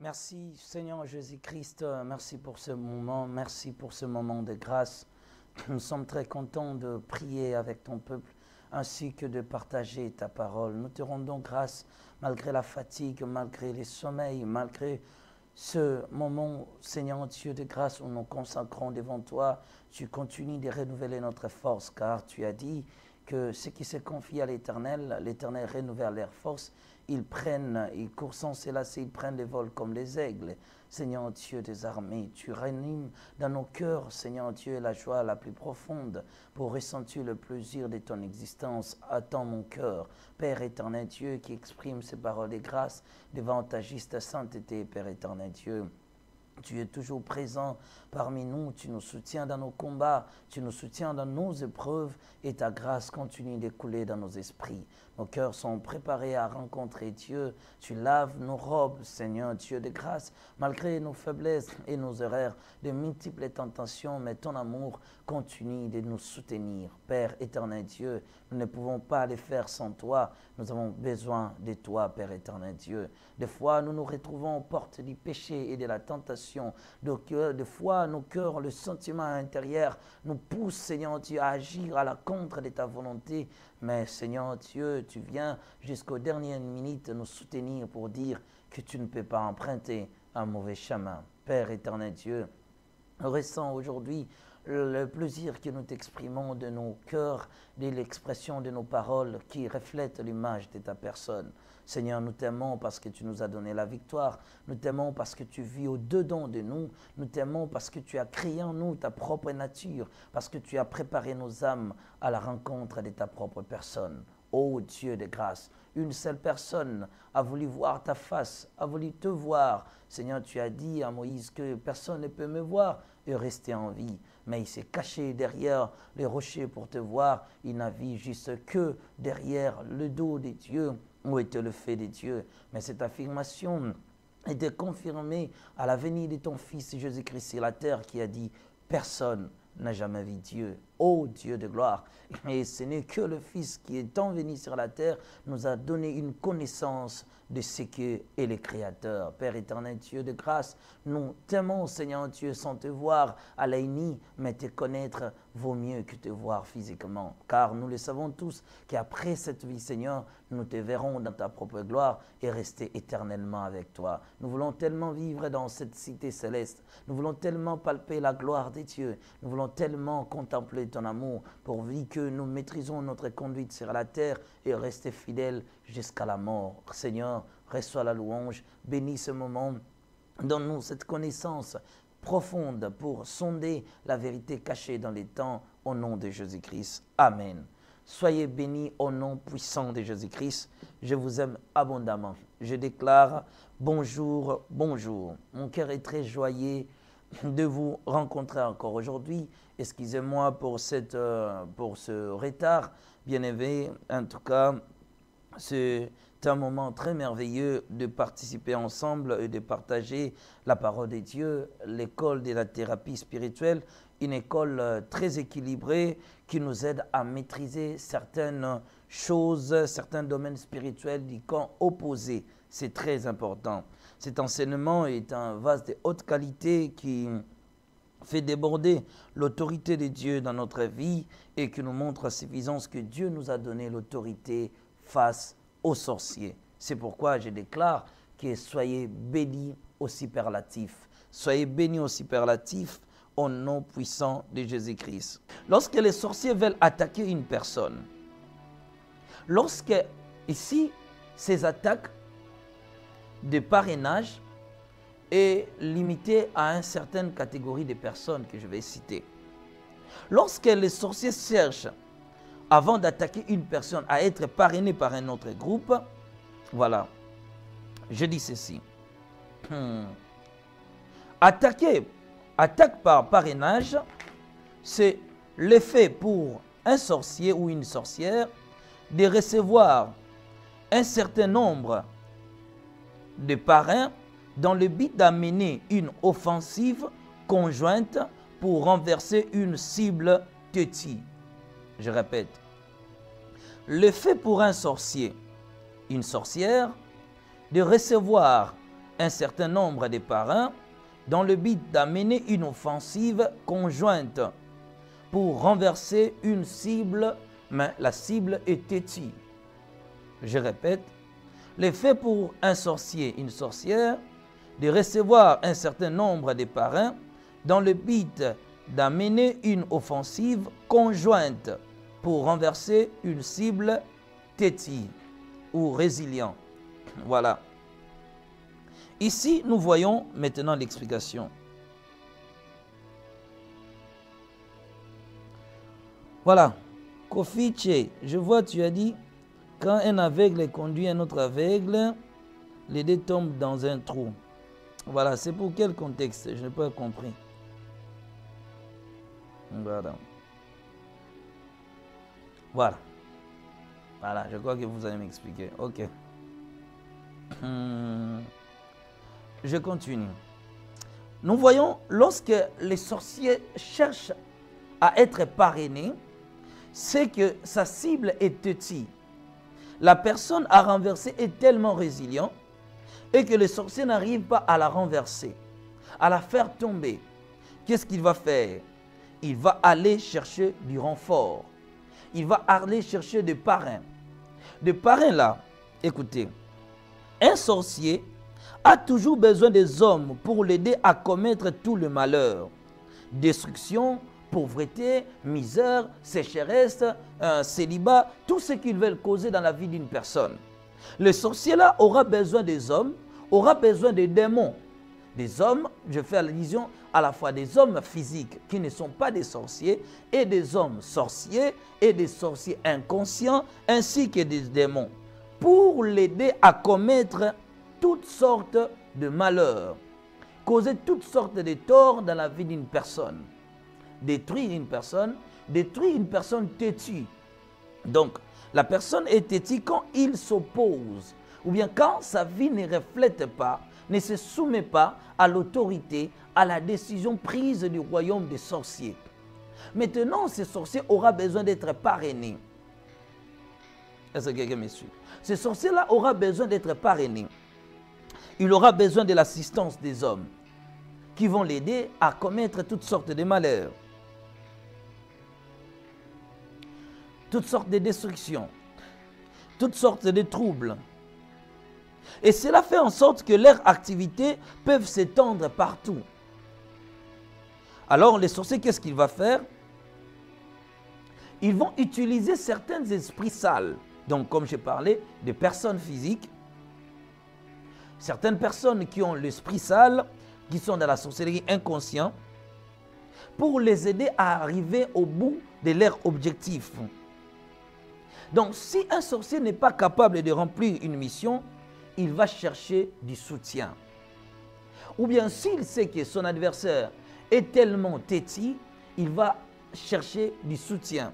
Merci Seigneur Jésus-Christ, merci pour ce moment de grâce. Nous sommes très contents de prier avec ton peuple ainsi que de partager ta parole. Nous te rendons grâce malgré la fatigue, malgré les sommeils, malgré ce moment, Seigneur Dieu de grâce, où nous consacrons devant toi. Tu continues de renouveler notre force, car tu as dit que ceux qui se confient à l'Éternel, l'Éternel renouvelle leur force. Ils courent sans se lasser, ils prennent des vols comme les aigles. Seigneur Dieu des armées, tu ranimes dans nos cœurs, Seigneur Dieu, la joie la plus profonde pour ressentir le plaisir de ton existence. Attends mon cœur, Père éternel Dieu, qui exprime ces paroles de grâce devant ta juste sainteté, Père éternel Dieu. Tu es toujours présent parmi nous, tu nous soutiens dans nos combats, tu nous soutiens dans nos épreuves et ta grâce continue d'écouler dans nos esprits. Nos cœurs sont préparés à rencontrer Dieu. Tu laves nos robes, Seigneur Dieu de grâce, malgré nos faiblesses et nos erreurs, de multiples tentations, mais ton amour continue de nous soutenir. Père éternel Dieu, nous ne pouvons pas les faire sans toi. Nous avons besoin de toi, Père éternel Dieu. Des fois, nous nous retrouvons aux portes du péché et de la tentation. Des fois, nos cœurs, le sentiment intérieur nous pousse, Seigneur Dieu, à agir à la contre de ta volonté. Mais Seigneur Dieu, tu viens jusqu'aux dernières minutes nous soutenir pour dire que tu ne peux pas emprunter un mauvais chemin. Père éternel Dieu, nous restons aujourd'hui le plaisir que nous t'exprimons de nos cœurs, de l'expression de nos paroles qui reflètent l'image de ta personne. Seigneur, nous t'aimons parce que tu nous as donné la victoire. Nous t'aimons parce que tu vis au-dedans de nous. Nous t'aimons parce que tu as créé en nous ta propre nature, parce que tu as préparé nos âmes à la rencontre de ta propre personne. Ô Dieu de grâce, une seule personne a voulu voir ta face, a voulu te voir. Seigneur, tu as dit à Moïse que personne ne peut me voir et rester en vie. Mais il s'est caché derrière les rochers pour te voir. Il n'a vu juste que derrière le dos de Dieu, où était le fait de Dieu. Mais cette affirmation était confirmée à la venue de ton Fils Jésus-Christ sur la terre, qui a dit « Personne n'a jamais vu Dieu, ô Dieu de gloire. » Et ce n'est que le Fils qui étant venu sur la terre nous a donné une connaissance de ce qu'est le Créateur. Père éternel, Dieu de grâce, nous t'aimons, Seigneur Dieu, sans te voir à l'œil nu, mais te connaître vaut mieux que te voir physiquement. Car nous le savons tous qu'après cette vie, Seigneur, nous te verrons dans ta propre gloire et rester éternellement avec toi. Nous voulons tellement vivre dans cette cité céleste. Nous voulons tellement palper la gloire de Dieu. Nous voulons tellement contempler ton amour, pourvu que nous maîtrisons notre conduite sur la terre et rester fidèles jusqu'à la mort. Seigneur, reçois la louange, bénis ce moment, donne-nous cette connaissance profonde pour sonder la vérité cachée dans les temps, au nom de Jésus-Christ. Amen. Soyez bénis au nom puissant de Jésus-Christ. Je vous aime abondamment. Je déclare bonjour, bonjour. Mon cœur est très joyeux de vous rencontrer encore aujourd'hui. Excusez-moi pour ce retard. Bien aimé, en tout cas, c'est un moment très merveilleux de participer ensemble et de partager la parole de Dieu, l'école de la thérapie spirituelle, une école très équilibrée qui nous aide à maîtriser certaines choses, certains domaines spirituels du camp opposé. C'est très important. Cet enseignement est un vase de haute qualité qui fait déborder l'autorité de Dieu dans notre vie et qui nous montre à suffisance que Dieu nous a donné l'autorité face aux sorciers. C'est pourquoi je déclare que soyez bénis au superlatif. Soyez bénis au superlatif au nom puissant de Jésus-Christ. Lorsque les sorciers veulent attaquer une personne, lorsque ici ces attaques de parrainage est limitée à une certaine catégorie de personnes que je vais citer. Lorsque les sorciers cherchent, avant d'attaquer une personne, à être parrainé par un autre groupe, voilà, je dis ceci. Attaque par parrainage, c'est l'effet pour un sorcier ou une sorcière de recevoir un certain nombre de parrains dans le but d'amener une offensive conjointe pour renverser une cible têtue. Je répète, l'effet pour un sorcier, une sorcière, de recevoir un certain nombre de parrains dans le but d'amener une offensive conjointe pour renverser une cible, mais la cible est têtue. Je répète, le fait pour un sorcier, une sorcière, de recevoir un certain nombre de parrains dans le but d'amener une offensive conjointe pour renverser une cible têtue ou résilient. Voilà. Ici, nous voyons maintenant l'explication. Voilà. Kofiche, je vois, tu as dit, quand un aveugle conduit un autre aveugle, les deux tombent dans un trou. Voilà, c'est pour quel contexte? Je n'ai pas compris. Voilà. Voilà. Voilà, je crois que vous allez m'expliquer. Ok. Je continue. Nous voyons, lorsque les sorciers cherchent à être parrainés, c'est que sa cible est têtue. La personne à renverser est tellement résiliente et que le sorcier n'arrive pas à la renverser, à la faire tomber. Qu'est-ce qu'il va faire? Il va aller chercher du renfort. Il va aller chercher des parrains. Des parrains là, écoutez, un sorcier a toujours besoin des hommes pour l'aider à commettre tout le malheur. Destruction, pauvreté, misère, sécheresse, célibat, tout ce qu'ils veulent causer dans la vie d'une personne. Le sorcier là aura besoin des hommes, aura besoin des démons. Des hommes, je fais allusion à la fois des hommes physiques qui ne sont pas des sorciers et des hommes sorciers et des sorciers inconscients ainsi que des démons pour l'aider à commettre toutes sortes de malheurs, causer toutes sortes de torts dans la vie d'une personne. Détruire une personne têtue. Donc, la personne est têtue quand il s'oppose ou bien quand sa vie ne reflète pas, ne se soumet pas à l'autorité, à la décision prise du royaume des sorciers. Maintenant, ce sorcier aura besoin d'être parrainé. Est-ce que quelqu'un me suit? Ce sorcier-là aura besoin d'être parrainé. Il aura besoin de l'assistance des hommes qui vont l'aider à commettre toutes sortes de malheurs, toutes sortes de destructions, toutes sortes de troubles. Et cela fait en sorte que leurs activités peuvent s'étendre partout. Alors les sorciers, qu'est-ce qu'ils vont faire? Ils vont utiliser certains esprits sales. Donc comme j'ai parlé, des personnes physiques, certaines personnes qui ont l'esprit sale, qui sont dans la sorcellerie inconsciente, pour les aider à arriver au bout de leur objectif. Donc si un sorcier n'est pas capable de remplir une mission, il va chercher du soutien. Ou bien s'il sait que son adversaire est tellement têtu, il va chercher du soutien.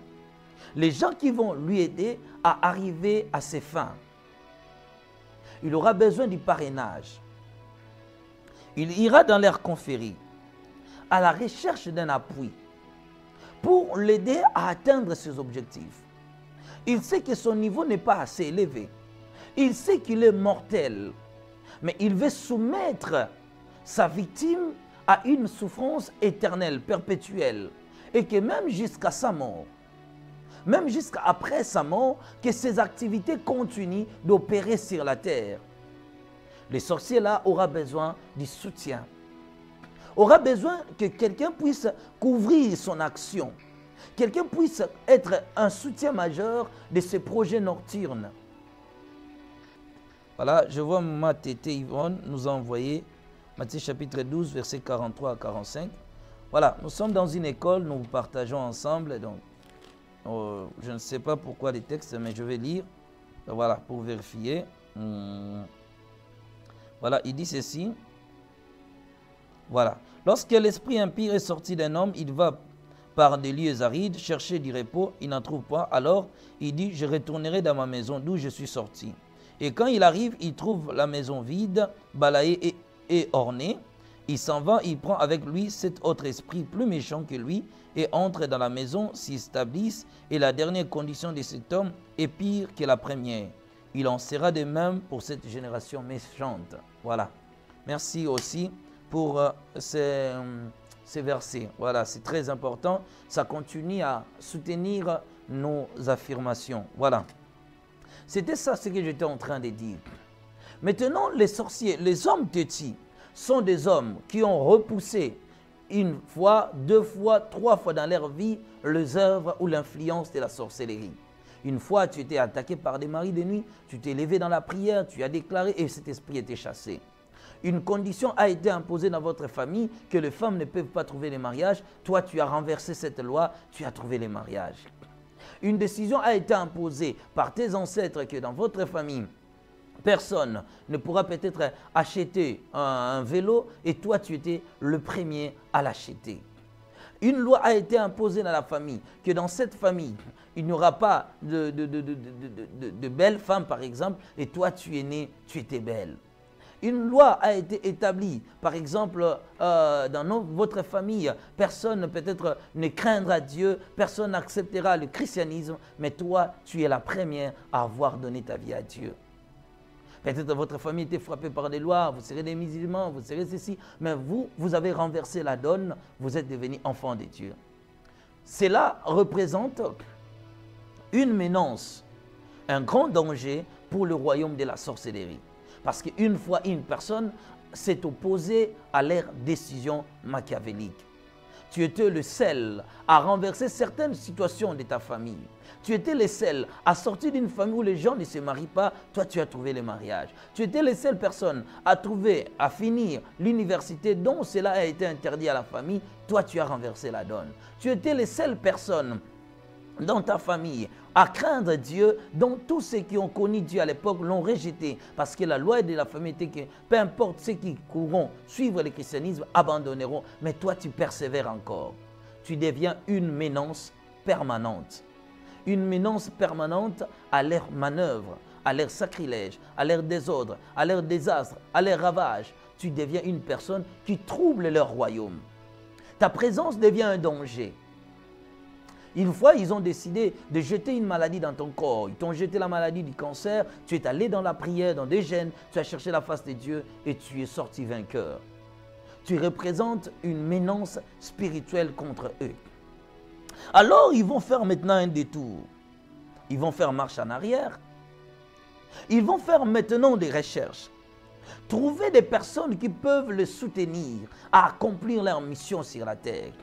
Les gens qui vont lui aider à arriver à ses fins. Il aura besoin du parrainage. Il ira dans leur confrérie à la recherche d'un appui pour l'aider à atteindre ses objectifs. Il sait que son niveau n'est pas assez élevé. Il sait qu'il est mortel, mais il veut soumettre sa victime à une souffrance éternelle, perpétuelle, et que même jusqu'à sa mort, même jusqu'à après sa mort, que ses activités continuent d'opérer sur la terre. Le sorcier là aura besoin du soutien, aura besoin que quelqu'un puisse couvrir son action, quelqu'un puisse être un soutien majeur de ses projets nocturnes. Voilà, je vois ma tété Yvonne nous a envoyé Matthieu chapitre 12, versets 43 à 45. Voilà, nous sommes dans une école, nous partageons ensemble. Donc, je ne sais pas pourquoi les textes, mais je vais lire. Voilà, pour vérifier. Voilà, il dit ceci. Voilà. Lorsque l'esprit impur est sorti d'un homme, il va par des lieux arides chercher du repos, il n'en trouve pas. Alors, il dit, je retournerai dans ma maison d'où je suis sorti. Et quand il arrive, il trouve la maison vide, balayée et ornée. Il s'en va, il prend avec lui cet autre esprit plus méchant que lui et entre dans la maison, s'y établissent. Et la dernière condition de cet homme est pire que la première. Il en sera de même pour cette génération méchante. Voilà. Merci aussi pour ces versets. Voilà, c'est très important. Ça continue à soutenir nos affirmations. Voilà. C'était ça ce que j'étais en train de dire. Maintenant, les sorciers, les hommes têtis, sont des hommes qui ont repoussé une fois, deux fois, trois fois dans leur vie les œuvres ou l'influence de la sorcellerie. Une fois, tu étais attaqué par des maris de nuit, tu t'es levé dans la prière, tu as déclaré et cet esprit était chassé. Une condition a été imposée dans votre famille que les femmes ne peuvent pas trouver les mariages. Toi, tu as renversé cette loi, tu as trouvé les mariages. Une décision a été imposée par tes ancêtres que dans votre famille, personne ne pourra peut-être acheter un vélo et toi, tu étais le premier à l'acheter. Une loi a été imposée dans la famille que dans cette famille, il n'y aura pas de belles femmes, par exemple, et toi, tu es né, tu étais belle. Une loi a été établie, par exemple, dans votre famille, personne peut-être ne craindra Dieu, personne n'acceptera le christianisme, mais toi, tu es la première à avoir donné ta vie à Dieu. Peut-être votre famille était frappée par des lois, vous serez des musulmans, vous serez ceci, mais vous avez renversé la donne, vous êtes devenus enfants de Dieu. Cela représente une menace, un grand danger pour le royaume de la sorcellerie. Parce qu'une fois, une personne s'est opposée à leur décision machiavélique. Tu étais le seul à renverser certaines situations de ta famille. Tu étais le seul à sortir d'une famille où les gens ne se marient pas. Toi, tu as trouvé le mariage. Tu étais les seules personnes à finir l'université dont cela a été interdit à la famille. Toi, tu as renversé la donne. Tu étais les seules personnes dans ta famille à craindre Dieu, dont tous ceux qui ont connu Dieu à l'époque l'ont rejeté. Parce que la loi de la famille était que peu importe ceux qui courront suivre le christianisme, abandonneront. Mais toi, tu persévères encore. Tu deviens une menace permanente. Une menace permanente à leur manœuvre, à leur sacrilège, à leur désordre, à leur désastre, à leur ravage. Tu deviens une personne qui trouble leur royaume. Ta présence devient un danger. Une fois, ils ont décidé de jeter une maladie dans ton corps. Ils t'ont jeté la maladie du cancer. Tu es allé dans la prière, dans des jeûnes. Tu as cherché la face de Dieu et tu es sorti vainqueur. Tu représentes une menace spirituelle contre eux. Alors, ils vont faire maintenant un détour. Ils vont faire marche en arrière. Ils vont faire maintenant des recherches. Trouver des personnes qui peuvent le soutenir à accomplir leur mission sur la terre.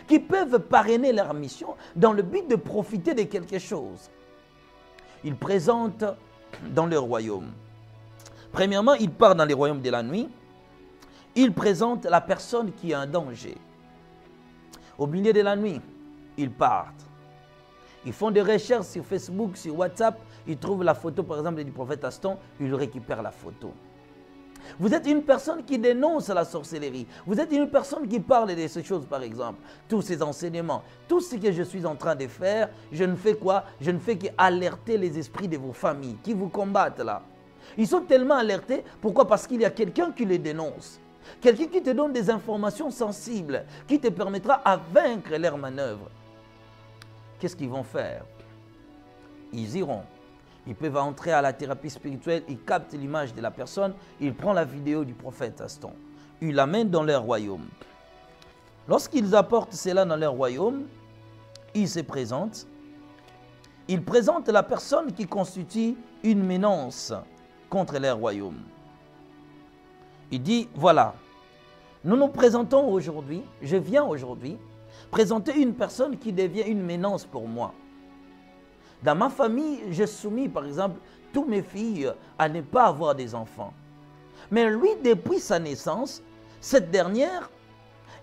Qui peuvent parrainer leur mission dans le but de profiter de quelque chose. Ils présentent dans leur royaume. Premièrement, ils partent dans les royaumes de la nuit. Ils présentent la personne qui est en danger. Au milieu de la nuit, ils partent. Ils font des recherches sur Facebook, sur WhatsApp. Ils trouvent la photo, par exemple, du prophète Aston. Ils récupèrent la photo. Vous êtes une personne qui dénonce la sorcellerie. Vous êtes une personne qui parle de ces choses, par exemple. Tous ces enseignements, tout ce que je suis en train de faire, je ne fais quoi? Je ne fais qu'alerter les esprits de vos familles qui vous combattent là. Ils sont tellement alertés. Pourquoi? Parce qu'il y a quelqu'un qui les dénonce. Quelqu'un qui te donne des informations sensibles, qui te permettra à vaincre leurs manœuvres. Qu'est-ce qu'ils vont faire? Ils iront. Ils peuvent entrer à la thérapie spirituelle, ils captent l'image de la personne, ils prennent la vidéo du prophète Aston. Ils l'amènent dans leur royaume. Lorsqu'ils apportent cela dans leur royaume, ils se présentent. Ils présentent la personne qui constitue une menace contre leur royaume. Il dit, voilà, nous nous présentons aujourd'hui, je viens aujourd'hui, présenter une personne qui devient une menace pour moi. Dans ma famille, j'ai soumis, par exemple, toutes mes filles à ne pas avoir des enfants. Mais lui, depuis sa naissance, cette dernière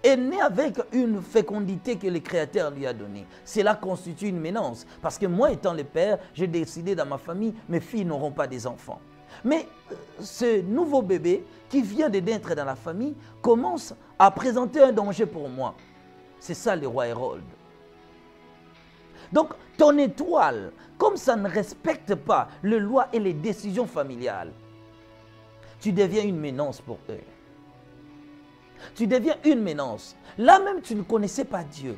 est née avec une fécondité que le Créateur lui a donnée. Cela constitue une menace. Parce que moi, étant le père, j'ai décidé dans ma famille, mes filles n'auront pas des enfants. Mais ce nouveau bébé qui vient de naître dans la famille commence à présenter un danger pour moi. C'est ça le roi Hérode. Donc, ton étoile, comme ça ne respecte pas les lois et les décisions familiales, tu deviens une menace pour eux. Tu deviens une menace. Là même, tu ne connaissais pas Dieu.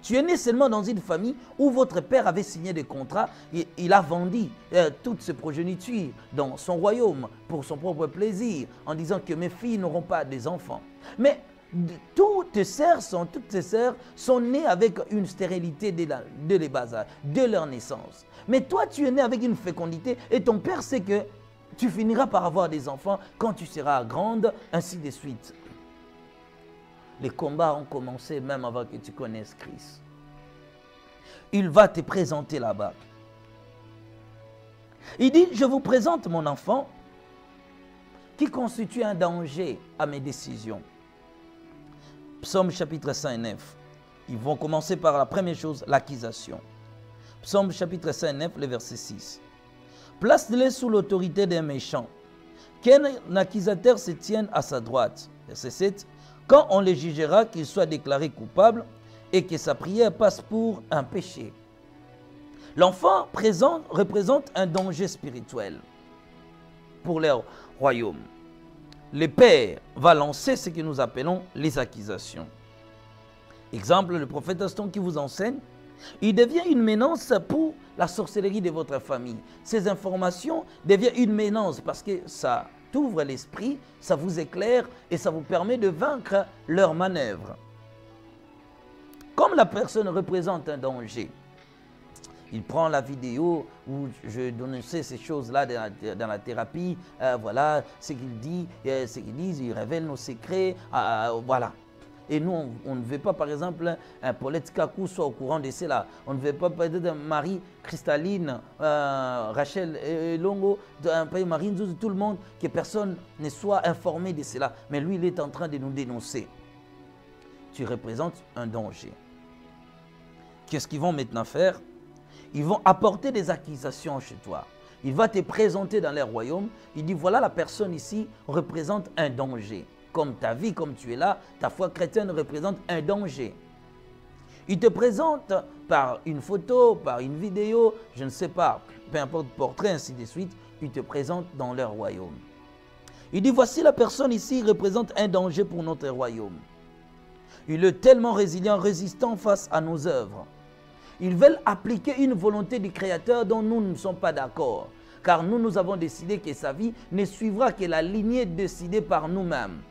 Tu es né seulement dans une famille où votre père avait signé des contrats et il a vendu toutes ses progénitures dans son royaume pour son propre plaisir en disant que mes filles n'auront pas des enfants. Mais toutes tes sœurs sont nées avec une stérilité dès les bas âges, de leur naissance. Mais toi, tu es né avec une fécondité et ton père sait que tu finiras par avoir des enfants quand tu seras grande, ainsi de suite. Les combats ont commencé même avant que tu connaisses Christ. Il va te présenter là-bas. Il dit, je vous présente mon enfant qui constitue un danger à mes décisions. Psaume chapitre 109. Ils vont commencer par la première chose, l'accusation. Psaume chapitre 109, le verset 6. Place-les sous l'autorité d'un méchant. Qu'un accusateur se tienne à sa droite. Verset 7. Quand on les jugera, qu'ils soient déclarés coupables et que sa prière passe pour un péché. L'enfant représente un danger spirituel pour leur royaume. Le père va lancer ce que nous appelons les accusations. Exemple, le prophète Aston qui vous enseigne, il devient une menace pour la sorcellerie de votre famille. Ces informations deviennent une menace parce que ça ouvre l'esprit, ça vous éclaire et ça vous permet de vaincre leurs manœuvres. Comme la personne représente un danger, il prend la vidéo où je dénonçais ces choses-là dans la thérapie, voilà ce qu'il dit, ce qu'ils disent, il révèle nos secrets, voilà. Et nous, on ne veut pas, par exemple, Paulette Kakou soit au courant de cela. On ne veut pas, peut-être, Marie Cristaline, Rachel Longo, Marie Nzouz, tout le monde, que personne ne soit informé de cela. Mais lui, il est en train de nous dénoncer. Tu représentes un danger. Qu'est-ce qu'ils vont maintenant faire? Ils vont apporter des accusations chez toi. Il va te présenter dans leur royaume. Il dit, voilà, la personne ici représente un danger. Comme ta vie, comme tu es là, ta foi chrétienne représente un danger. Il te présente par une photo, par une vidéo, je ne sais pas, peu importe, portrait, ainsi de suite, il te présente dans leur royaume. Il dit, voici la personne ici représente un danger pour notre royaume. Il est tellement résilient, résistant face à nos œuvres. Ils veulent appliquer une volonté du Créateur dont nous ne sommes pas d'accord. Car nous avons décidé que sa vie ne suivra que la lignée décidée par nous-mêmes.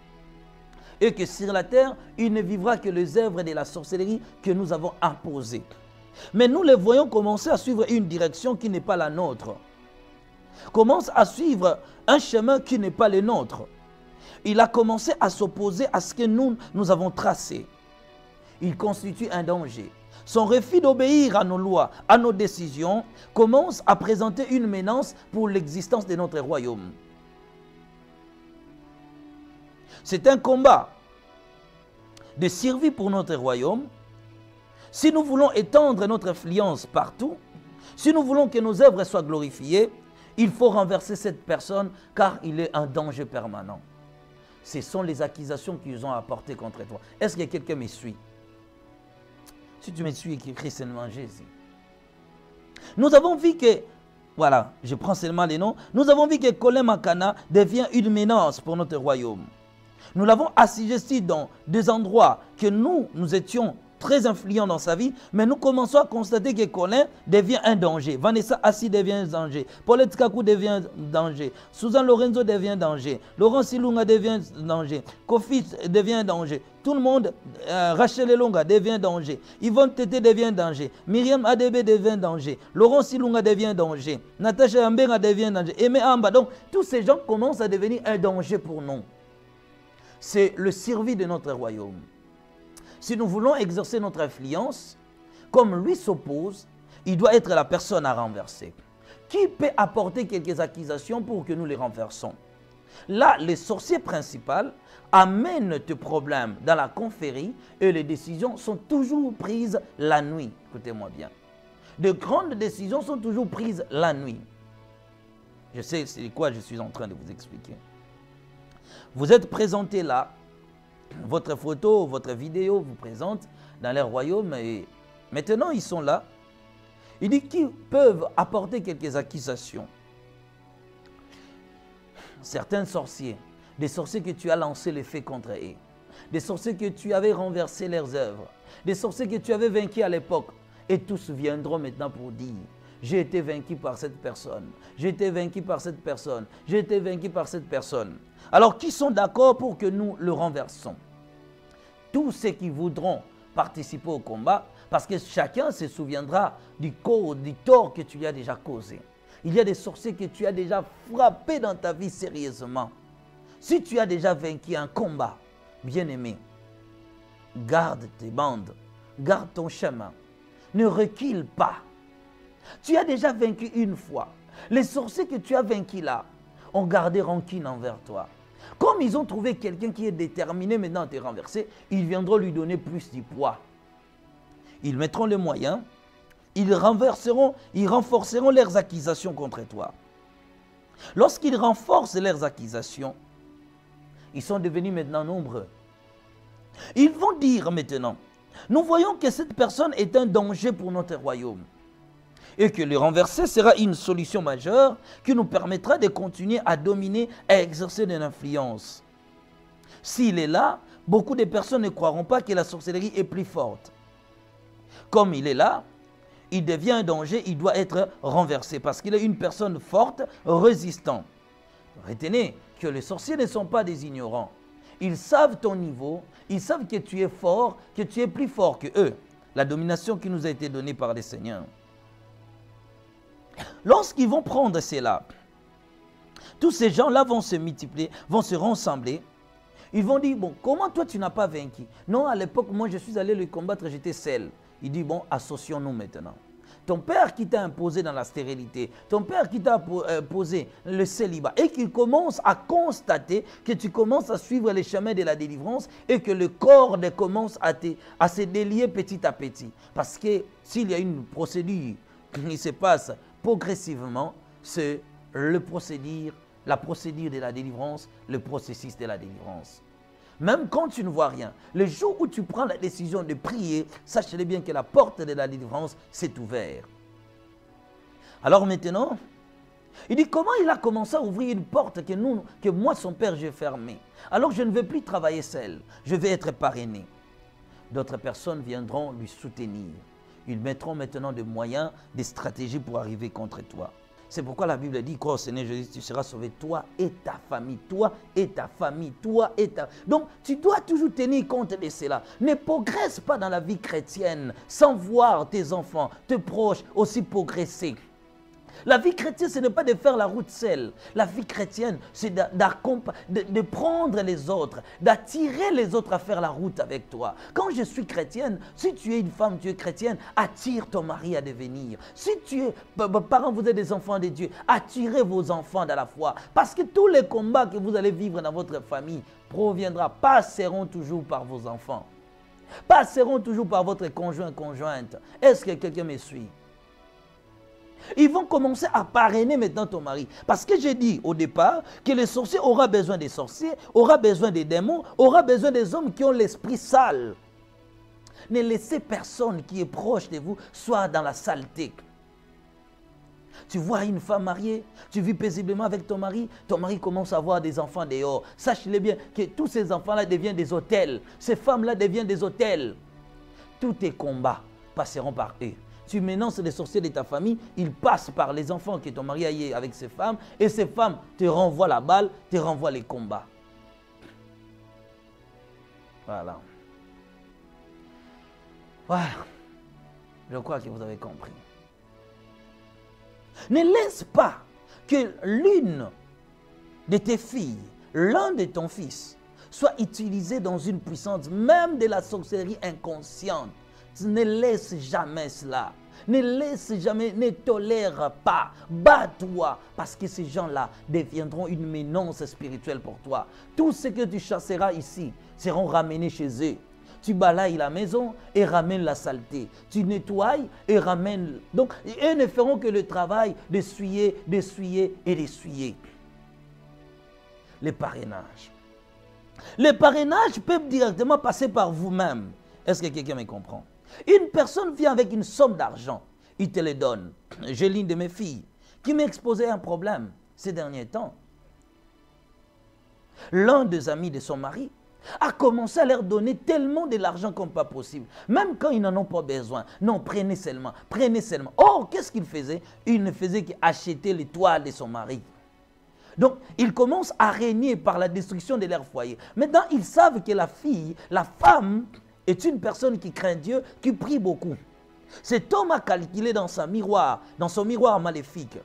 Et que sur la terre, il ne vivra que les œuvres de la sorcellerie que nous avons imposées. Mais nous les voyons commencer à suivre une direction qui n'est pas la nôtre. Commence à suivre un chemin qui n'est pas le nôtre. Il a commencé à s'opposer à ce que nous avons tracé. Il constitue un danger. Son refus d'obéir à nos lois, à nos décisions, commence à présenter une menace pour l'existence de notre royaume. C'est un combat de survie pour notre royaume. Si nous voulons étendre notre influence partout, si nous voulons que nos œuvres soient glorifiées, il faut renverser cette personne car il est un danger permanent. Ce sont les accusations qu'ils ont apportées contre toi. Est-ce que quelqu'un me suit? Si tu me suis, écris seulement Jésus. Nous avons vu que, voilà, je prends seulement les noms, nous avons vu que Colin Makana devient une menace pour notre royaume. Nous l'avons assujetti dans des endroits que nous étions très influents dans sa vie, mais nous commençons à constater que Colin devient un danger. Vanessa Assi devient un danger. Paulette Kakou devient un danger. Susan Lorenzo devient un danger. Laurent Silunga devient un danger. Kofi devient un danger. Tout le monde, Rachel Elonga devient un danger. Yvonne Tete devient un danger. Myriam Adebe devient un danger. Laurent Silunga devient un danger. Natacha Ambenga devient un danger. Aimé Amba. Donc, tous ces gens commencent à devenir un danger pour nous. C'est le survie de notre royaume. Si nous voulons exercer notre influence, comme lui s'oppose, il doit être la personne à renverser. Qui peut apporter quelques accusations pour que nous les renversons? Là, les sorciers principaux amènent des problèmes dans la confrérie et les décisions sont toujours prises la nuit. Écoutez-moi bien. De grandes décisions sont toujours prises la nuit. Je sais c'est quoi je suis en train de vous expliquer. Vous êtes présenté là, votre photo, votre vidéo vous présente dans leur royaume et maintenant ils sont là. Il dit qu'ils peuvent apporter quelques accusations. Certains sorciers, des sorciers que tu as lancé les faits contre eux. des sorciers que tu avais renversé leurs œuvres, des sorciers que tu avais vaincus à l'époque. Et tous viendront maintenant pour dire, j'ai été vaincu par cette personne, j'ai été vaincu par cette personne, j'ai été vaincu par cette personne. Alors, qui sont d'accord pour que nous le renversons? Tous ceux qui voudront participer au combat, parce que chacun se souviendra du tort que tu lui as déjà causé. Il y a des sorciers que tu as déjà frappés dans ta vie sérieusement. Si tu as déjà vaincu un combat, bien-aimé, garde tes bandes, garde ton chemin, ne recule pas. Tu as déjà vaincu une fois. Les sorciers que tu as vaincus là ont gardé rancune envers toi. Comme ils ont trouvé quelqu'un qui est déterminé maintenant à te renverser, ils viendront lui donner plus du poids. Ils mettront les moyens, ils renforceront leurs accusations contre toi. Lorsqu'ils renforcent leurs accusations, ils sont devenus maintenant nombreux. Ils vont dire maintenant, nous voyons que cette personne est un danger pour notre royaume et que le renverser sera une solution majeure qui nous permettra de continuer à dominer, à exercer de l'influence. S'il est là, beaucoup de personnes ne croiront pas que la sorcellerie est plus forte. Comme il est là, il devient un danger, il doit être renversé parce qu'il est une personne forte, résistante. Retenez que les sorciers ne sont pas des ignorants. Ils savent ton niveau, ils savent que tu es fort, que tu es plus fort que eux. La domination qui nous a été donnée par le Seigneur. Lorsqu'ils vont prendre cela, tous ces gens-là vont se multiplier, vont se rassembler. Ils vont dire, bon, comment toi tu n'as pas vaincu? Non, à l'époque, moi je suis allé le combattre, j'étais seul. Il dit, bon, associons-nous maintenant. Ton père qui t'a imposé dans la stérilité, ton père qui t'a imposé le célibat, et qui commence à constater que tu commences à suivre les chemins de la délivrance et que le corps commence à se délier petit à petit. Parce que s'il y a une procédure qui se passe progressivement, c'est la procédure de la délivrance, le processus de la délivrance. Même quand tu ne vois rien, le jour où tu prends la décision de prier, sachez bien que la porte de la délivrance s'est ouverte. Alors maintenant, il dit comment il a commencé à ouvrir une porte que moi, son père, j'ai fermée. Alors je ne vais plus travailler seul, je vais être parrainé. D'autres personnes viendront lui soutenir. Ils mettront maintenant des moyens, des stratégies pour arriver contre toi. C'est pourquoi la Bible dit, crois au Seigneur Jésus, tu seras sauvé, toi et ta famille, toi et ta famille, toi et ta... Donc, tu dois toujours tenir compte de cela. Ne progresse pas dans la vie chrétienne sans voir tes enfants, tes proches aussi progresser. La vie chrétienne, ce n'est pas de faire la route seule. La vie chrétienne, c'est de prendre les autres, d'attirer les autres à faire la route avec toi. Quand je suis chrétienne, si tu es une femme, tu es chrétienne, attire ton mari à devenir. Si tu es parents, vous êtes des enfants de Dieu, attirez vos enfants dans la foi. Parce que tous les combats que vous allez vivre dans votre famille passeront toujours par vos enfants. Passeront toujours par votre conjointe. Est-ce que quelqu'un me suit? Ils vont commencer à parrainer maintenant ton mari. Parce que j'ai dit au départ que le sorcier aura besoin des sorciers, aura besoin des démons, aura besoin des hommes qui ont l'esprit sale. Ne laissez personne qui est proche de vous soit dans la saleté. Tu vois une femme mariée, tu vis paisiblement avec ton mari commence à avoir des enfants dehors. Sache-le bien que tous ces enfants-là deviennent des autels. Ces femmes-là deviennent des autels. Tous tes combats passeront par eux. Tu menaces les sorciers de ta famille, ils passent par les enfants que ton mari a eu avec ces femmes, et ces femmes te renvoient la balle, te renvoient les combats. Voilà. Voilà. Je crois que vous avez compris. Ne laisse pas que l'une de tes filles, l'un de ton fils, soit utilisé dans une puissance, même de la sorcellerie inconsciente. Ne laisse jamais cela. Ne laisse jamais, ne tolère pas. Bats-toi parce que ces gens-là deviendront une menace spirituelle pour toi. Tout ce que tu chasseras ici seront ramenés chez eux. Tu balayes la maison et ramènes la saleté. Tu nettoies et ramènes... Donc, eux ne feront que le travail d'essuyer, d'essuyer et d'essuyer. Le parrainage. Le parrainage peut directement passer par vous-même. Est-ce que quelqu'un me comprend? Une personne vient avec une somme d'argent, il te le donne. J'ai l'une de mes filles qui m'a exposé un problème ces derniers temps. L'un des amis de son mari a commencé à leur donner tellement de l'argent comme pas possible, même quand ils n'en ont pas besoin. Non, prenez seulement, prenez seulement. Or, qu'est-ce qu'il faisait? Il ne faisait qu'acheter les toiles de son mari. Donc, ils commencent à régner par la destruction de leur foyer. Maintenant, ils savent que la fille, la femme, est une personne qui craint Dieu, qui prie beaucoup. Cet homme a calculé dans son miroir maléfique.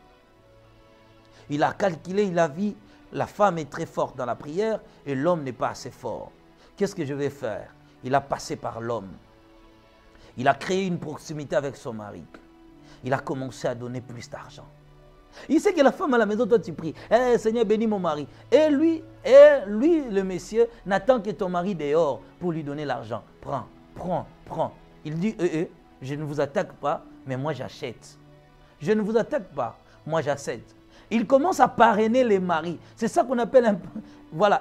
Il a calculé, il a vu, la femme est très forte dans la prière et l'homme n'est pas assez fort. Qu'est-ce que je vais faire? Il a passé par l'homme. Il a créé une proximité avec son mari. Il a commencé à donner plus d'argent. Il sait que la femme à la maison, toi tu pries. Eh, Seigneur, bénis mon mari. Et lui, le monsieur, n'attend que ton mari dehors pour lui donner l'argent. Prends, prends, prends. Il dit, je ne vous attaque pas, mais moi j'achète. Je ne vous attaque pas, moi j'achète. Il commence à parrainer les maris. C'est ça qu'on appelle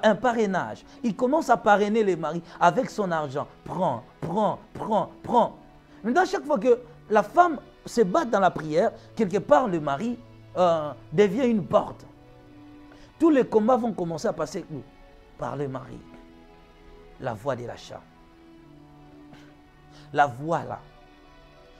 un parrainage. Il commence à parrainer les maris avec son argent. Prends, prends, prends, prends. Maintenant, chaque fois que la femme se bat dans la prière, quelque part le mari devient une porte. Tous les combats vont commencer à passer où? Par le mari. La voie de l'achat. La voie là,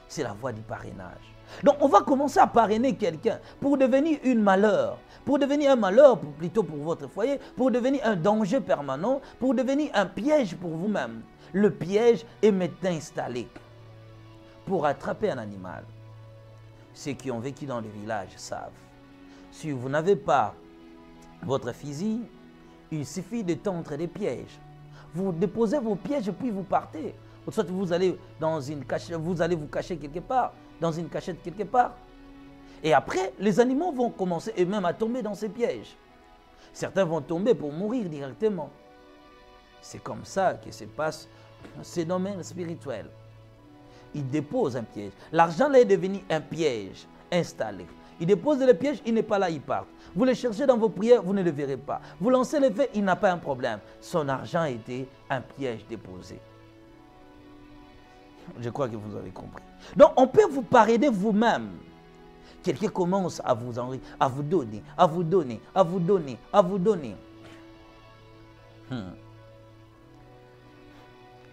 c'est la voie du parrainage. Donc on va commencer à parrainer quelqu'un pour devenir un malheur plutôt pour votre foyer, pour devenir un danger permanent, pour devenir un piège pour vous-même. Le piège est maintenant installé pour attraper un animal. Ceux qui ont vécu dans les villages savent. Si vous n'avez pas votre fusil, il suffit de tendre des pièges. Vous déposez vos pièges et puis vous partez. Soit vous allez dans une cachette, vous allez vous cacher quelque part, dans une cachette quelque part. Et après, les animaux vont commencer eux-mêmes à tomber dans ces pièges. Certains vont tomber pour mourir directement. C'est comme ça que se passe ce domaine spirituel. Il dépose un piège. L'argent là est devenu un piège installé. Il dépose le piège, il n'est pas là, il part. Vous le cherchez dans vos prières, vous ne le verrez pas. Vous lancez le fait, il n'a pas un problème. Son argent était un piège déposé. Je crois que vous avez compris. Donc, on peut vous parrainer vous-même. Quelqu'un commence à vous enrichir, à vous donner, à vous donner, à vous donner, à vous donner.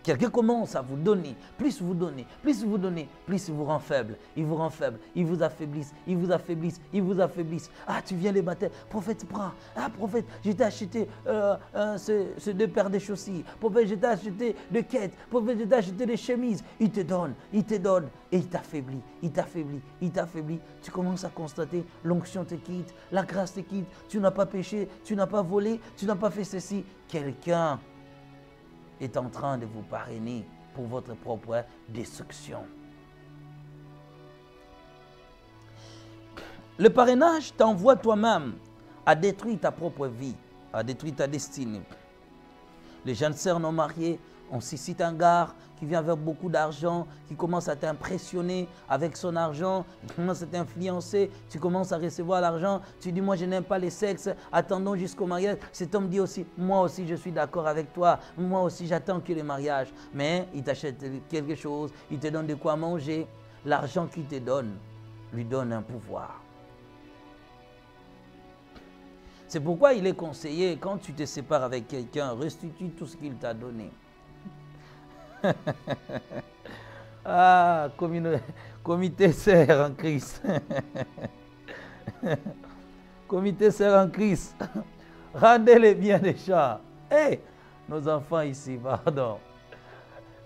Quelqu'un commence à vous donner, plus vous donnez, plus vous donnez, plus il vous rend faible, il vous rend faible, il vous affaiblisse, il vous affaiblisse, il vous affaiblisse. Ah, tu viens les matin, prophète, prends. Ah, prophète, je t'ai acheté ce 2 paires de chaussures. Prophète, je t'ai acheté de quêtes. Prophète, je t'ai acheté des chemises. Il te donne, et il t'affaiblit, il t'affaiblit, il t'affaiblit. Tu commences à constater, l'onction te quitte, la grâce te quitte, tu n'as pas péché, tu n'as pas volé, tu n'as pas fait ceci. Quelqu'un est en train de vous parrainer pour votre propre destruction. Le parrainage t'envoie toi-même à détruire ta propre vie, à détruire ta destinée. Les jeunes sœurs non mariées, on suscite un gars qui vient avec beaucoup d'argent, qui commence à t'impressionner avec son argent, qui commence à t'influencer, tu commences à recevoir l'argent, tu dis moi je n'aime pas les sexes, attendons jusqu'au mariage. Cet homme dit aussi, moi aussi je suis d'accord avec toi, moi aussi j'attends que le mariage. Mais il t'achète quelque chose, il te donne de quoi manger. L'argent qu'il te donne, lui donne un pouvoir. C'est pourquoi il est conseillé, quand tu te sépares avec quelqu'un, restitue tout ce qu'il t'a donné. Ah, comité sœur en Christ. Comité sœur en Christ. Rendez les biens des gens. Hé, nos enfants ici, pardon.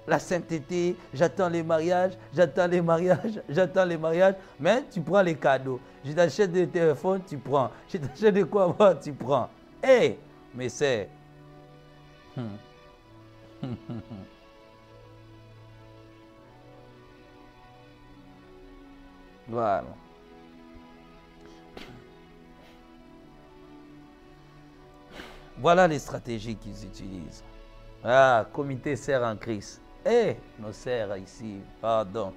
La sainteté, j'attends les mariages, j'attends les mariages, j'attends les mariages, mais tu prends les cadeaux. Je t'achète des téléphones, tu prends. Je t'achète de quoi voir, tu prends. Hé, mais c'est... Voilà. Voilà les stratégies qu'ils utilisent. Ah, comité sœur en Christ. Eh, nos sœurs ici, pardon.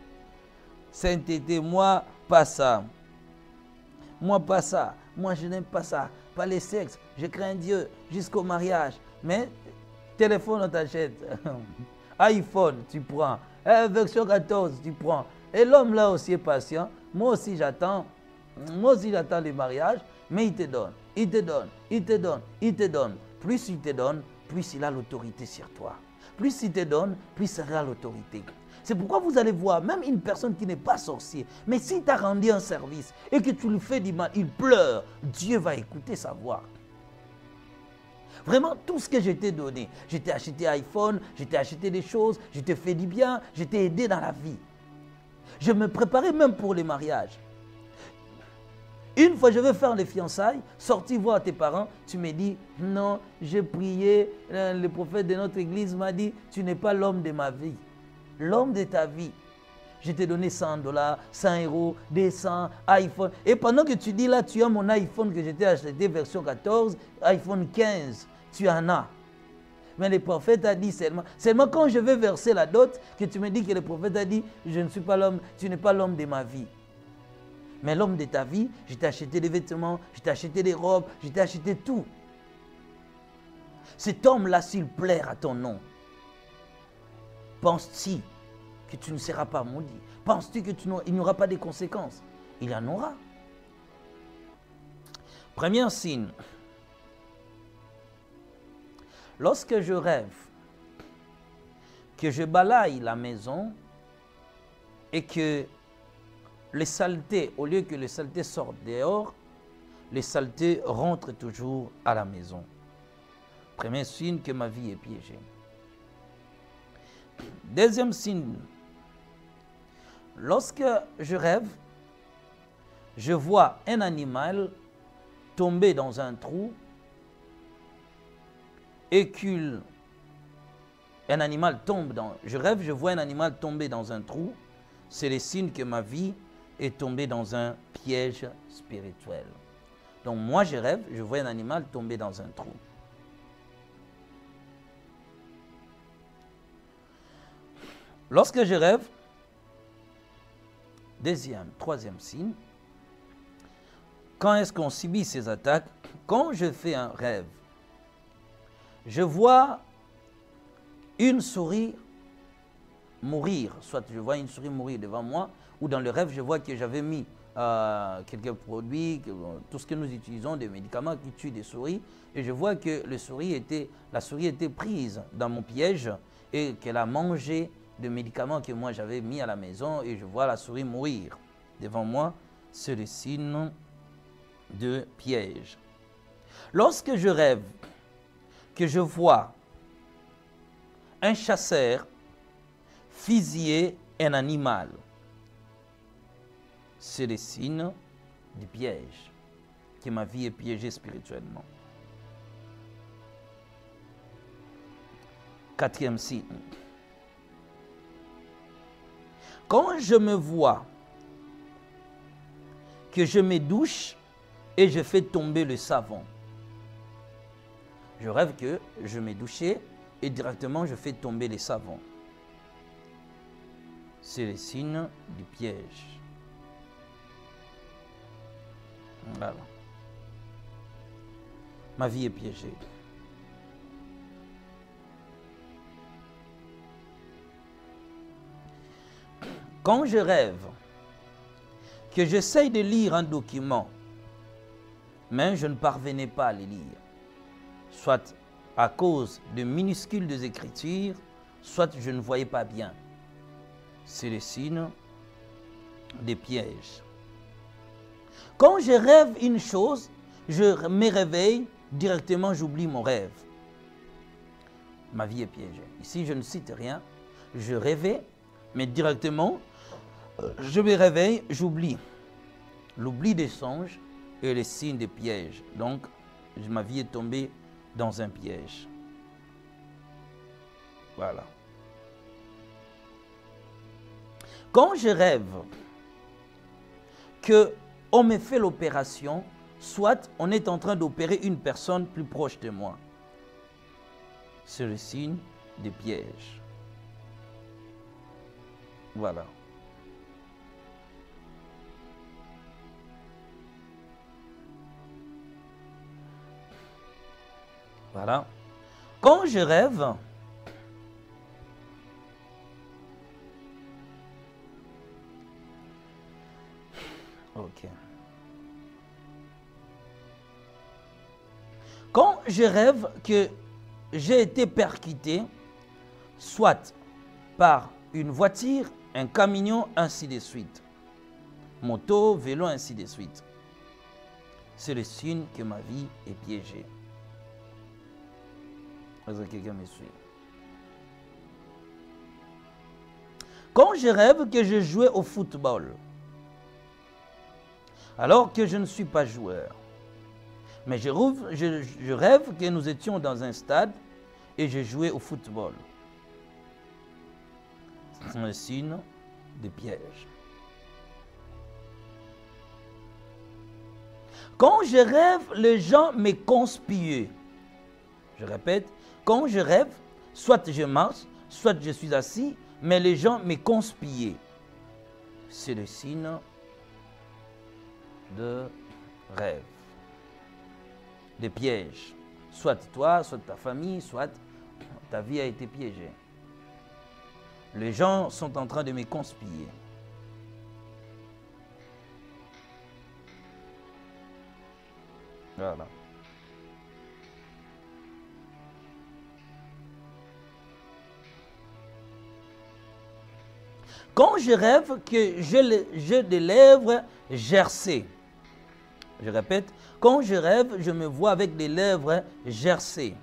Sainteté, moi, pas ça. Moi, pas ça. Moi, je n'aime pas ça. Pas les sexes. Je crains Dieu jusqu'au mariage. Mais, téléphone, on t'achète. iPhone, tu prends. Version 14, tu prends. Et l'homme là aussi est patient. Moi aussi j'attends. Moi aussi j'attends les mariages. Mais il te donne. Il te donne. Il te donne. Il te donne. Plus il te donne, plus il a l'autorité sur toi. Plus il te donne, plus il a l'autorité. C'est pourquoi vous allez voir, même une personne qui n'est pas sorcier, mais si tu as rendu un service et que tu lui fais du mal, il pleure, Dieu va écouter sa voix. Vraiment, tout ce que je t'ai donné, je t'ai acheté iPhone, je t'ai acheté des choses, je t'ai fait du bien, je t'ai aidé dans la vie. Je me préparais même pour les mariages. Une fois, je vais faire les fiançailles, sorti voir tes parents, tu me dis, non, j'ai prié, le prophète de notre église m'a dit, tu n'es pas l'homme de ma vie, l'homme de ta vie. Je t'ai donné $100, 100 euros, 200, iPhone. Et pendant que tu dis là, tu as mon iPhone que je t'ai acheté, version 14, iPhone 15, tu en as. Mais le prophète a dit seulement quand je vais verser la dot, que tu me dis que le prophète a dit, je ne suis pas l'homme, tu n'es pas l'homme de ma vie. Mais l'homme de ta vie, je t'ai acheté des vêtements, je t'ai acheté des robes, je t'ai acheté tout. Cet homme-là, s'il plaire à ton nom, penses-tu que tu ne seras pas maudit? Penses-tu qu'il n'y aura pas de conséquences? Il y en aura. Premier signe. Lorsque je rêve que je balaye la maison et que les saletés, au lieu que les saletés sortent dehors, les saletés rentrent toujours à la maison. Premier signe que ma vie est piégée. Deuxième signe, lorsque je rêve, je vois un animal tomber dans un trou et qu'un animal tombe dans... Je rêve, je vois un animal tomber dans un trou, c'est le signe que ma vie est tombée dans un piège spirituel. Donc moi je rêve, je vois un animal tomber dans un trou. Lorsque je rêve, deuxième, troisième signe, quand est-ce qu'on subit ces attaques? Quand je fais un rêve, je vois une souris mourir, soit je vois une souris mourir devant moi, ou dans le rêve, je vois que j'avais mis quelques produits, tout ce que nous utilisons, des médicaments qui tuent des souris, et je vois que la souris était prise dans mon piège et qu'elle a mangé des médicaments que moi j'avais mis à la maison, et je vois la souris mourir devant moi. C'est le signe de piège. Lorsque je rêve que je vois un chasseur fusiller un animal, c'est le signe du piège, que ma vie est piégée spirituellement. Quatrième signe. Quand je me vois que je me douche et je fais tomber le savon, je rêve que je me douchais et directement je fais tomber les savons. C'est le signe du piège. Voilà. Ma vie est piégée. Quand je rêve que j'essaye de lire un document, mais je ne parvenais pas à le lire, soit à cause de minuscules des écritures, soit je ne voyais pas bien, c'est le signe des pièges. Quand je rêve une chose, je me réveille, directement j'oublie mon rêve. Ma vie est piégée. Ici, je ne cite rien. Je rêvais, mais directement, je me réveille, j'oublie. L'oubli des songes est le signe des pièges. Donc, ma vie est tombée dans un piège. Voilà. Quand je rêve qu'on me fait l'opération, soit on est en train d'opérer une personne plus proche de moi, c'est le signe des pièges. Voilà. Voilà. Quand je rêve, ok. Quand je rêve que j'ai été percuté, soit par une voiture, un camion, ainsi de suite. Moto, vélo, ainsi de suite. C'est le signe que ma vie est piégée. Est-ce que quelqu'un me suit? Quand je rêve que je jouais au football, alors que je ne suis pas joueur, mais je rêve que nous étions dans un stade et je jouais au football. C'est un signe de piège. Quand je rêve, les gens me conspirent. Je répète, quand je rêve, soit je marche, soit je suis assis, mais les gens me conspirent. C'est le signe de rêve, de piège. Soit toi, soit ta famille, soit ta vie a été piégée. Les gens sont en train de me conspirer. Voilà. Quand je rêve que j'ai des lèvres gercées, je répète, quand je rêve, je me vois avec des lèvres gercées.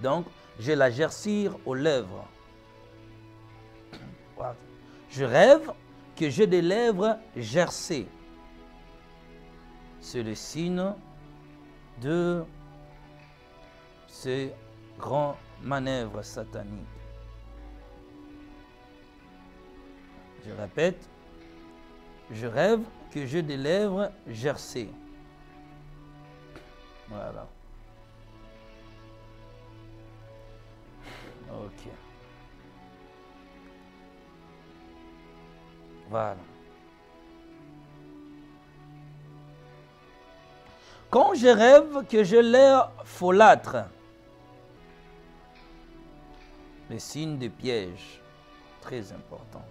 Donc, j'ai la gercire aux lèvres. Je rêve que j'ai des lèvres gercées. C'est le signe de ces grands manœuvres sataniques. Je répète, je rêve que j'ai des lèvres gercées. Voilà. Ok. Voilà. Quand je rêve que j'ai l'air folâtre, le signe de piège, très important.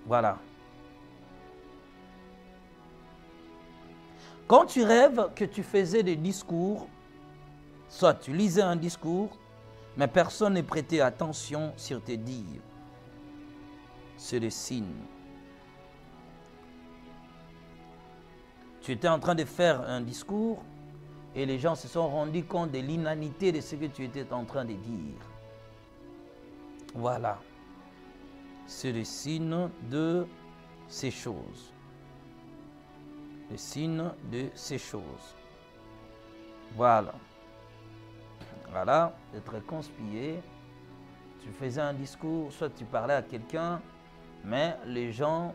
Voilà. Quand tu rêves que tu faisais des discours, soit tu lisais un discours, mais personne n'est prêté attention sur tes dires, c'est le signe. Tu étais en train de faire un discours et les gens se sont rendus compte de l'inanité de ce que tu étais en train de dire. Voilà. C'est le signe de ces choses. Le signe de ces choses. Voilà. Voilà, d'être conspié. Tu faisais un discours, soit tu parlais à quelqu'un, mais les gens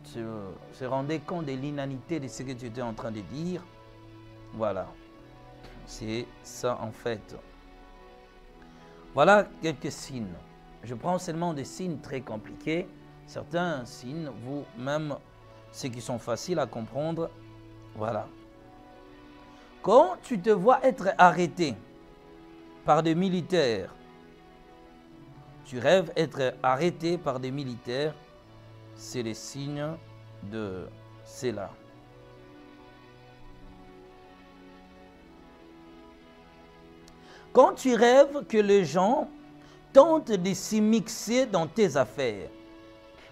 se rendaient compte de l'inanité de ce que tu étais en train de dire. Voilà. C'est ça en fait. Voilà quelques signes. Je prends seulement des signes très compliqués. Certains signes, vous-même, ceux qui sont faciles à comprendre. Voilà. Quand tu te vois être arrêté par des militaires, tu rêves être arrêté par des militaires, c'est le signe de cela. Quand tu rêves que les gens tentent de s'immiscer dans tes affaires,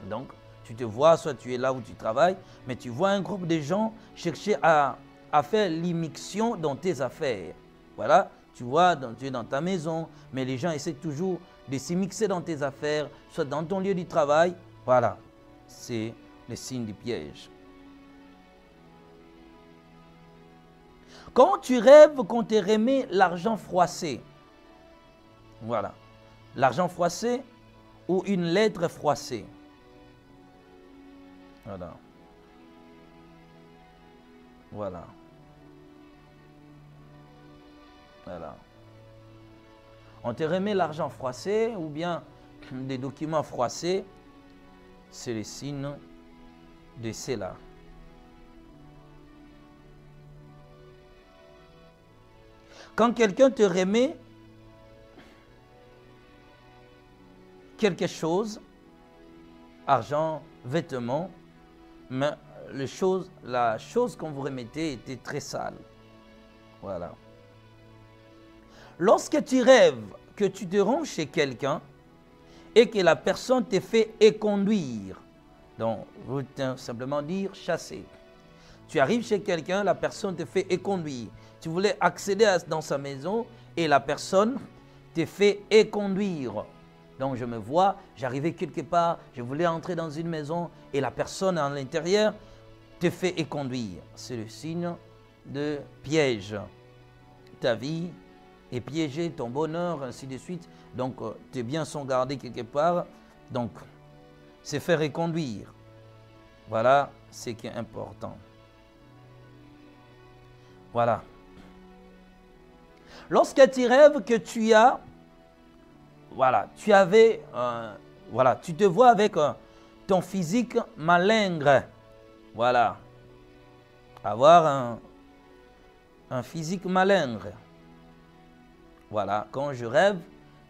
donc tu te vois, soit tu es là où tu travailles, mais tu vois un groupe de gens chercher à faire l'immixtion dans tes affaires. Voilà, tu vois, tu es dans ta maison, mais les gens essaient toujours de s'immiscer dans tes affaires, soit dans ton lieu du travail. Voilà, c'est le signe du piège. Quand tu rêves qu'on te remet l'argent froissé, voilà, l'argent froissé ou une lettre froissée. Voilà. Voilà. Voilà. On te remet l'argent froissé ou bien des documents froissés, c'est le signe de cela. Quand quelqu'un te remet quelque chose, argent, vêtements, mais la chose qu'on vous remettait était très sale. Voilà. Lorsque tu rêves que tu te rends chez quelqu'un et que la personne te fait éconduire, donc vous simplement dire chasser. Tu arrives chez quelqu'un, la personne te fait éconduire. Tu voulais accéder dans sa maison et la personne te fait éconduire. Donc je me vois, j'arrivais quelque part, je voulais entrer dans une maison et la personne à l'intérieur te fait éconduire. C'est le signe de piège. Ta vie est piégée, ton bonheur, ainsi de suite. Donc tes biens sont gardés quelque part. Donc c'est faire éconduire. Voilà ce qui est important. Voilà. Lorsque tu rêves que tu as, voilà, tu avais, voilà, tu te vois avec ton physique malingre. Voilà. Avoir un physique malingre. Voilà. Quand je rêve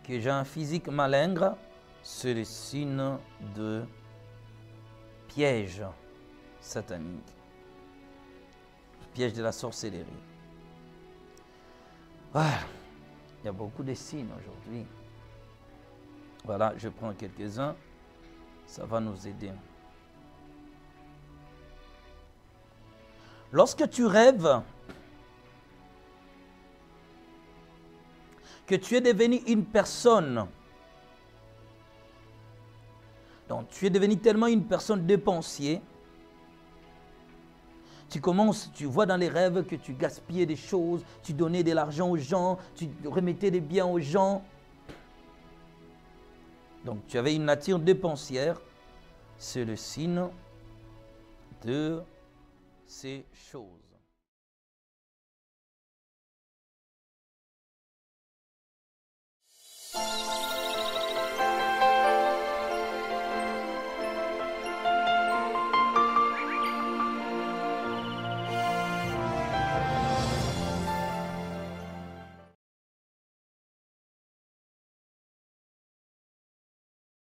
que j'ai un physique malingre, c'est le signe de piège satanique. Piège de la sorcellerie. Voilà. Il y a beaucoup de signes aujourd'hui. Voilà, je prends quelques-uns. Ça va nous aider. Lorsque tu rêves que tu es devenu une personne, donc tu es devenu tellement une personne dépensier, tu vois dans les rêves que tu gaspillais des choses, tu donnais de l'argent aux gens, tu remettais des biens aux gens. Donc tu avais une nature dépensière, c'est le signe de ces choses.